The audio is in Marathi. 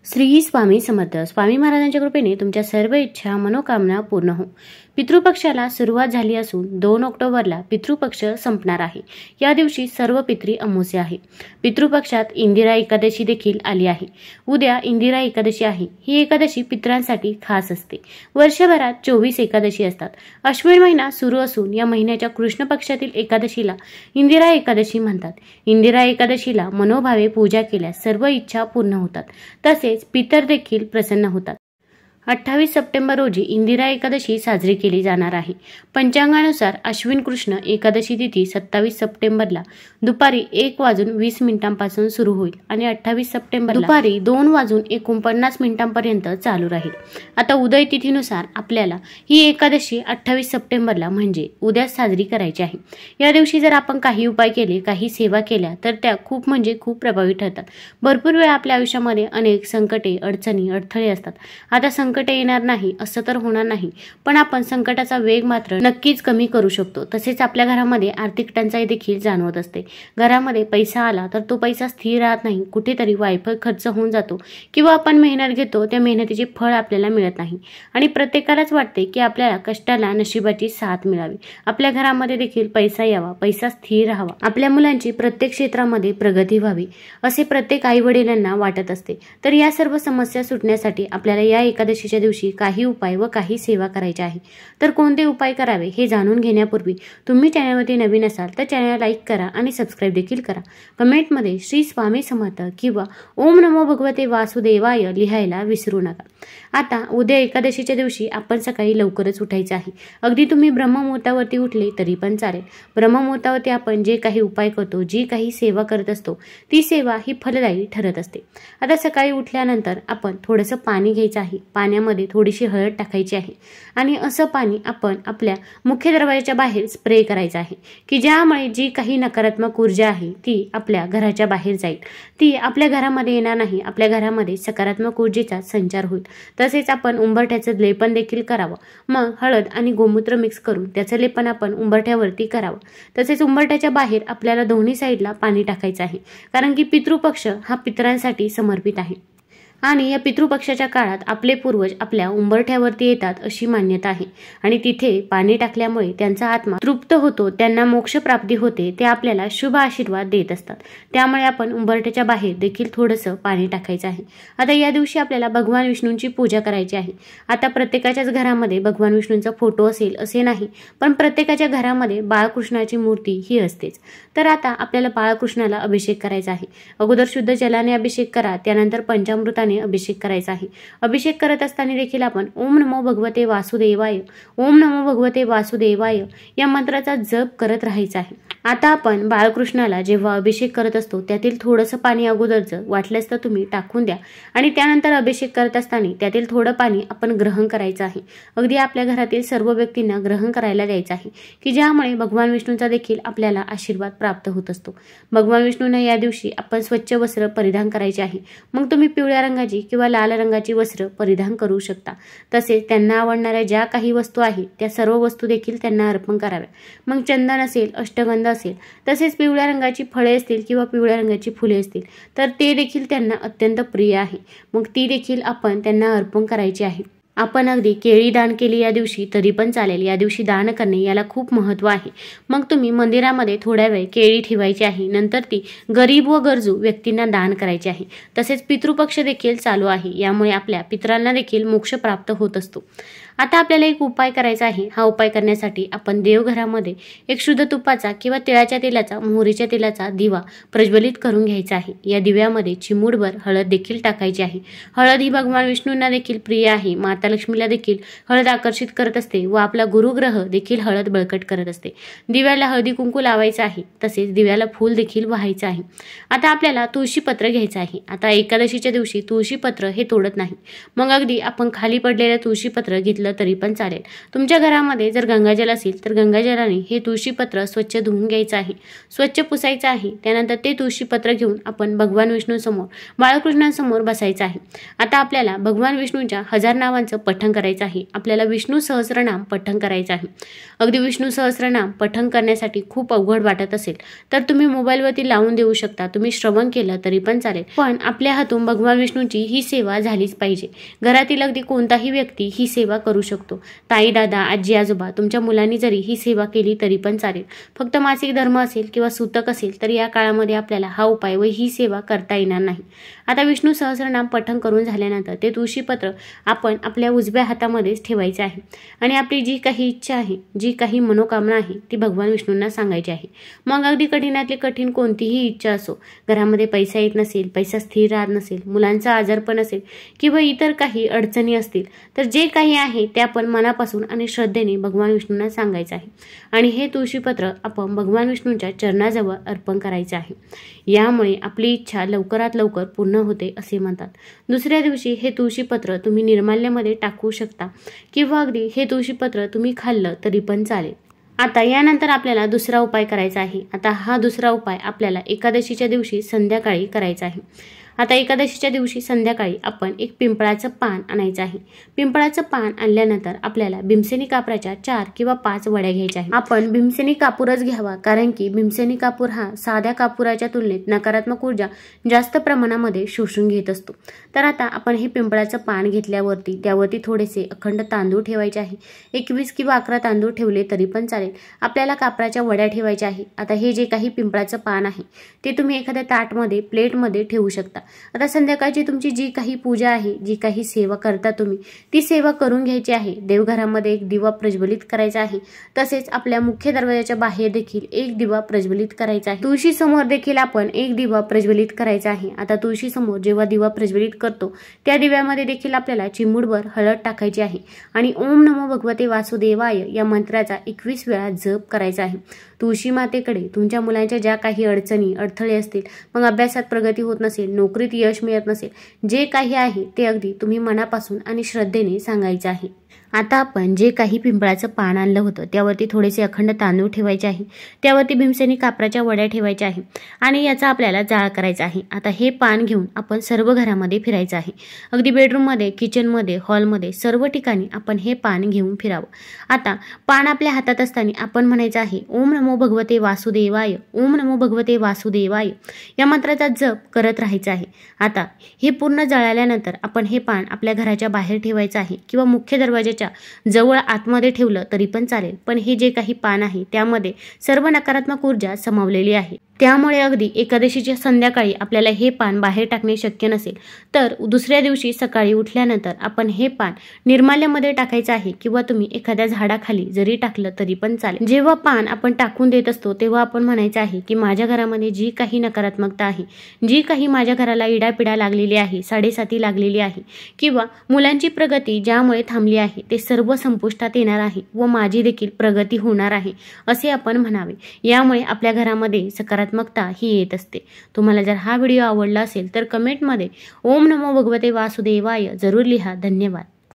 श्री स्वामी समर्थ. स्वामी महाराजांच्या कृपेने तुमच्या सर्व इच्छा मनोकामना पूर्ण हो. पितृपक्षाला सुरुवात झाली असून 2 ऑक्टोबरला पितृपक्ष संपणार आहे. या दिवशी सर्व पितृ अमावस्या आहे. पितृपक्षात इंदिरा एकादशी देखील आली आहे. उद्या इंदिरा एकादशी आहे. ही एकादशी पितरांसाठी खास असते. वर्षभरात 24 एकादशी असतात. अश्विन महिना सुरू असून या महिन्याच्या कृष्ण पक्षातील एकादशीला इंदिरा एकादशी म्हणतात. इंदिरा एकादशीला मनोभावे पूजा केल्यास सर्व इच्छा पूर्ण होतात. तसेच पितर देखील प्रसन्न होतात. 28 सप्टेंबर रोजी इंदिरा एकादशी साजरी केली जाणार आहे. पंचांगानुसार अश्विन कृष्ण एकादशी तिथी 27 सप्टेंबरला दुपारी 1:20 पासून सुरू होईल आणि 28 सप्टेंबरला दुपारी 2:49 पर्यंत चालू राहील. आता उदय तिथीनुसार आपल्याला ही एकादशी 28 सप्टेंबरला म्हणजे उद्या साजरी करायची आहे. या दिवशी जर आपण काही उपाय केले, काही सेवा केल्या तर त्या खूप प्रभावी ठरतात. भरपूर वेळा आपल्या आयुष्यामध्ये अनेक संकटे, अडचणी, अडथळे असतात. आता संकट येणार नाही असं तर होणार नाही, पण आपण संकटाचा वेग मात्र नक्कीच कमी करू शकतो. तसेच आपल्या घरामध्ये आर्थिक टंचाई देखील जाणवत असते. घरामध्ये पैसा आला तर तो पैसा स्थिर राहत नाही, कुठेतरी वायफळ खर्च होऊन जातो किंवा आपण मेहनत घेतो त्या मेहनतीचे फळ आपल्याला मिळत नाही आणि प्रत्येकालाच वाटते की आपल्याला कष्टाला नशिबाची साथ मिळावी, आपल्या घरामध्ये देखील पैसा यावा, पैसा स्थिर राहावा, आपल्या मुलांची प्रत्येक क्षेत्रामध्ये प्रगती व्हावी असे प्रत्येक आई वडिलांना वाटत असते. तर या सर्व समस्या सुटण्यासाठी आपल्याला या एकादशीच्या दिवशी काही उपाय व काही सेवा करायची आहे. तर कोणते उपाय करावे हे जाणून घेण्यापूर्वी तुम्ही चॅनलवरती नवीन असाल तर चॅनलला लाईक करा आणि सबस्क्राईब देखील करा. कमेंटमध्ये श्री स्वामी समर्थ किंवा ओम नमो भगवते वासुदेवाय लिहायला विसरू नका. आता उद्या एकादशीच्या दिवशी आपण सकाळी लवकरच उठायचं आहे. अगदी तुम्ही ब्रह्ममुहूर्तावरती उठले तरी पण चालेल. ब्रह्ममुहूर्तावरती आपण जे काही उपाय करतो, जी काही सेवा करत असतो ती सेवा ही फलदायी ठरत असते. आता सकाळी उठल्यानंतर आपण थोडंसं पाणी घ्यायचं आहे. पाण्यामध्ये थोडीशी हळद टाकायची आहे आणि असं पाणी आपण आपल्या मुख्य दरवाजाच्या बाहेर स्प्रे करायचं आहे की ज्यामुळे जी काही नकारात्मक ऊर्जा आहे ती आपल्या घराच्या बाहेर जाईल, ती आपल्या घरामध्ये येणार नाही. आपल्या घरामध्ये सकारात्मक ऊर्जेचा संचार होईल. तसेच आपण उंबरठ्याचं लेपन देखील करावं. मग हळद आणि गोमूत्र मिक्स करून त्याचं लेपन आपण उंबरठ्यावरती करावं. तसेच उंबरठ्याच्या बाहेर आपल्याला दोन्ही साईडला पाणी टाकायचं आहे, कारण की पितृपक्ष हा पितरांसाठी समर्पित आहे आणि या पितृपक्षाच्या काळात आपले पूर्वज आपल्या उंबरठ्यावरती येतात अशी मान्यता आहे आणि तिथे पाणी टाकल्यामुळे त्यांचा आत्मा तृप्त होतो, त्यांना मोक्ष प्राप्ती होते, ते आपल्याला शुभ आशीर्वाद देत असतात. त्यामुळे आपण उंबरठ्याच्या बाहेर देखील थोडंसं पाणी टाकायचं आहे. आता या दिवशी आपल्याला भगवान विष्णूंची पूजा करायची आहे. आता प्रत्येकाच्याच घरामध्ये भगवान विष्णूंचा फोटो असेल असे नाही, पण प्रत्येकाच्या घरामध्ये बाळकृष्णाची मूर्ती ही असतेच. तर आता आपल्याला बाळकृष्णाला अभिषेक करायचा आहे. अगोदर शुद्ध जलाने अभिषेक करा, त्यानंतर पंचामृताने अभिषेक करायचा आहे. अभिषेक करत असताना देखील आपण ओम नमो भगवते वासुदेवाय, ओम नमो भगवते वासुदेवाय या मंत्राचा जप करत राहायचा आहे. आता आपण बाळकृष्णाला जेव्हा अभिषेक करत असतो त्यातील थोडंसं पाणी अगोदरचं वाटल्यास तर तुम्ही टाकून द्या आणि त्यानंतर अभिषेक करत असताना त्यातील थोडं पाणी आपण ग्रहण करायचं आहे. अगदी आपल्या घरातील सर्व व्यक्तींना ग्रहण करायला द्यायचं आहे की ज्यामुळे भगवान विष्णूंचा देखील आपल्याला आशीर्वाद प्राप्त होत असतो. भगवान विष्णूंना या दिवशी आपण स्वच्छ वस्त्र परिधान करायचे आहे. मग तुम्ही पिवळ्या रंगाची किंवा लाल रंगाची वस्त्र परिधान करू शकता. तसेच त्यांना आवडणाऱ्या ज्या काही वस्तू आहेत त्या सर्व वस्तू देखील त्यांना अर्पण कराव्या. मग चंदन असेल, अष्टगंध असेल, तसेच पिवळ्या रंगाची फळे असतील किंवा पिवळ्या रंगाची फुले असतील तर ते देखील त्यांना अत्यंत प्रिय आहे. मग ती देखील आपण त्यांना अर्पण करायची आहे. आपण अगदी केळी दान केली या दिवशी तरी पण चालेल. या दिवशी दान करणे याला खूप महत्त्व आहे. मग तुम्ही मंदिरामध्ये थोड्या वेळ केळी ठेवायची आहे, नंतर ती गरीब व गरजू व्यक्तींना दान करायची आहे. तसेच पितृपक्ष देखील चालू आहे, यामुळे आपल्या पितरांना देखील मोक्ष प्राप्त होत असतो. आता आपल्याला एक उपाय करायचा आहे. हा उपाय करण्यासाठी आपण देवघरामध्ये एक शुद्ध तुपाचा किंवा तिळाच्या तेलाचा, मोहरीच्या तेलाचा दिवा प्रज्वलित करून घ्यायचा आहे. या दिव्यामध्ये चिमूटभर हळद देखील टाकायची आहे. हळद ही भगवान विष्णूंना देखील प्रिय आहे. माता लक्ष्मीला देखील हळद आकर्षित करत असते व आपला गुरुग्रह देखील हळद बळकट करत असते. दिव्याला हळदी कुंकू लावायचं आहे. तसेच दिव्याला फूल देखील वाहायचं आहे. आता आपल्याला तुळशीपत्र घ्यायचं आहे. आता एकादशीच्या दिवशी तुळशीपत्र हे तोडत नाही. मग अगदी आपण खाली पडलेलं तुळशीपत्र घेतलं घेतलं तरी पण चालेल। तुमच्या घरामध्ये जर गंगाजल असेल तर गंगाजलाने हे तुळशीपत्र स्वच्छ धुवून घ्यायचं आहे, स्वच्छ पुसायचं आहे। त्यानंतर ते तुळशीपत्र घेऊन आपण भगवान विष्णूसमोर बाळकृष्णांसमोर बसायचं आहे। आता आपल्याला भगवान विष्णूच्या 1000 नावांचं पठण करायचं आहे। आपल्याला विष्णू सहस्रनाम पठण करायचं आहे। अगदी विष्णू सहस्रनाम पठण करण्यासाठी खूप अवघड वाटत असेल तर तुम्ही मोबाईलवरती लावून देऊ शकता, तुम्ही श्रवण केलं तरी पण चालेल, पण आपल्या हातून भगवान विष्णूची ही सेवा झालीच पाहिजे। घरातील अगदी कोणताही व्यक्ती ही सेवा करू शकतो। ताई, दादा, आजी, आजोबा तुमच्या मुलांनी जरी ही सेवा केली तरी पण चालेल। फक्त मासिक धर्म असेल किंवा सूतक असेल तर या काळामध्ये आपल्याला हा उपाय व ही सेवा करता येणार नाही। आता विष्णू सहस्रनाम पठण करून झाल्यानंतर ते तुळशीपत्र आपण आपल्या उजव्या हातामध्येच ठेवायचे आहे आणि आपली जी काही इच्छा आहे, जी काही मनोकामना आहे ती भगवान विष्णूंना सांगायची आहे। मग अगदी कठीणातली कठीण कोणतीही इच्छा असो, घरामध्ये पैसा येत नसेल, पैसा स्थिर राहत नसेल, मुलांचा आजारपण असेल किंवा इतर काही अडचणी असतील तर जे काही आहे ते आपण मनापासून आणि श्रद्धेने भगवान विष्णूंना सांगायचं आहे आणि हे तुळशीपत्र आपण भगवान विष्णूंच्या चरणाजवळ अर्पण करायचं आहे। यामुळे आपली इच्छा लवकरात लवकर पूर्ण होते असे म्हणतात। दुसऱ्या दिवशी हे तुळशीपत्र तुम्ही निर्माल्यामध्ये टाकू शकता किंवा अगदी हे तुळशीपत्र तुम्ही खाल्लं तरी पण चालेल। आता यानंतर आपल्याला दुसरा उपाय करायचा आहे। आता हा दुसरा उपाय आपल्याला एकादशीच्या दिवशी संध्याकाळी करायचा आहे। आता एकादशीच्या दिवशी संध्याकाळी आपण एक पिंपळाचं पान आणायचं आहे। पिंपळाचं पान आणल्यानंतर आपल्याला भीमसेनी कापराच्या 4 किंवा 5 वड्या घ्यायच्या आहेत। आपण भीमसेनी कापूरच घ्यावा, कारण की भीमसेनी कापूर हा साध्या कापुराच्या तुलनेत नकारात्मक ऊर्जा जास्त प्रमाणामध्ये शोषून घेत असतो। तर आता आपण हे पिंपळाचं पान घेतल्यावरती त्यावरती थोडेसे अखंड तांदूळ ठेवायचे आहे। 21 किंवा 11 तांदूळ ठेवले तरी पण चालेल। आपल्याला कापराच्या वड्या ठेवायच्या आहे। आता हे जे काही पिंपळाचं पान आहे ते तुम्ही एखाद्या ताटमध्ये, प्लेटमध्ये ठेवू शकता। आता संध्याकाळची तुमची जी काही पूजा आहे, जी काही सेवा करता तुम्ही, ती सेवा करून घ्यायची आहे। देवघरामध्ये एक दिवा प्रज्वलित करायचा आहे, तसेच आपल्या मुख्य दरवाजाच्या बाहेर देखील एक दिवा प्रज्वलित करायचा आहे। तुळशी समोर देखील आपण एक दिवा प्रज्वलित करायचा आहे। आता तुळशी समोर जेव्हा दिवा प्रज्वलित करतो त्या दिव्यामध्ये देखील आपल्याला चिमूटभर हळद टाकायची आहे आणि ओम नमो भगवते वासुदेवाय या मंत्राचा 21 वेळा जप करायचा आहे। तुळशी मातेकडे तुमच्या मुलांच्या ज्या काही अडचणी, अडथळे असतील, मग अभ्यासात प्रगती होत नसेल, नोकरीत यश मिळत नसेल, जे काही आहे ते अगदी तुम्ही मनापासून आणि श्रद्धेने सांगायचे आहे। आता आपण जे काही पिंपळाचं पान आणलं होतं त्यावरती थोडेसे अखंड तांदूळ ठेवायचे आहे, त्यावरती भीमसेनी कापराच्या वड्या ठेवायच्या आहे आणि याचा आपल्याला जाळ करायचा आहे। आता हे पान घेऊन आपण सर्व घरामध्ये फिरायचं आहे। अगदी बेडरूममध्ये, किचनमध्ये, हॉलमध्ये सर्व ठिकाणी आपण हे पान घेऊन फिरावं। आता पान आपल्या हातात असताना आपण म्हणायचं आहे ओम नमो भगवते वासुदेवाय, ओम नमो भगवते वासुदेवाय या मंत्राचा जप करत राहायचा आहे। आता हे पूर्ण जळाल्यानंतर आपण हे पान आपल्या घराच्या बाहेर ठेवायचं आहे किंवा मुख्य दरवाजाच्या जवळ आतमध्ये ठेवलं तरी पण चालेल, पण हे जे काही पान आहे त्यामध्ये सर्व नकारात्मक ऊर्जा समावलेली आहे। त्यामुळे अगदी एकादशीच्या संध्याकाळी आपल्याला हे पान बाहेर टाकणे शक्य नसेल तर दुसऱ्या दिवशी सकाळी उठल्यानंतर आपण हे पान निर्माल्यामध्ये टाकायचं आहे किंवा तुम्ही एखाद्या झाडाखाली जरी टाकलं तरी पण चालेल। जेव्हा पान आपण टाकून देत असतो तेव्हा आपण म्हणायचं आहे की माझ्या घरामध्ये जी काही नकारात्मकता आहे, जी काही माझ्या घराला इडापिडा लागलेली आहे, साडेसाती लागलेली आहे किंवा मुलांची प्रगती ज्यामुळे थांबली आहे ते सर्व संपुष्टात येणार आहे व माझी देखील प्रगती होणार आहे असे आपण म्हणावे। यामुळे आपल्या घरामध्ये सकारात्मकता ही येत असते। तुम्हाला जर हा व्हिडिओ आवडला असेल तर कमेंटमध्ये ओम नमो भगवते वासुदेवाय जरूर लिहा। धन्यवाद।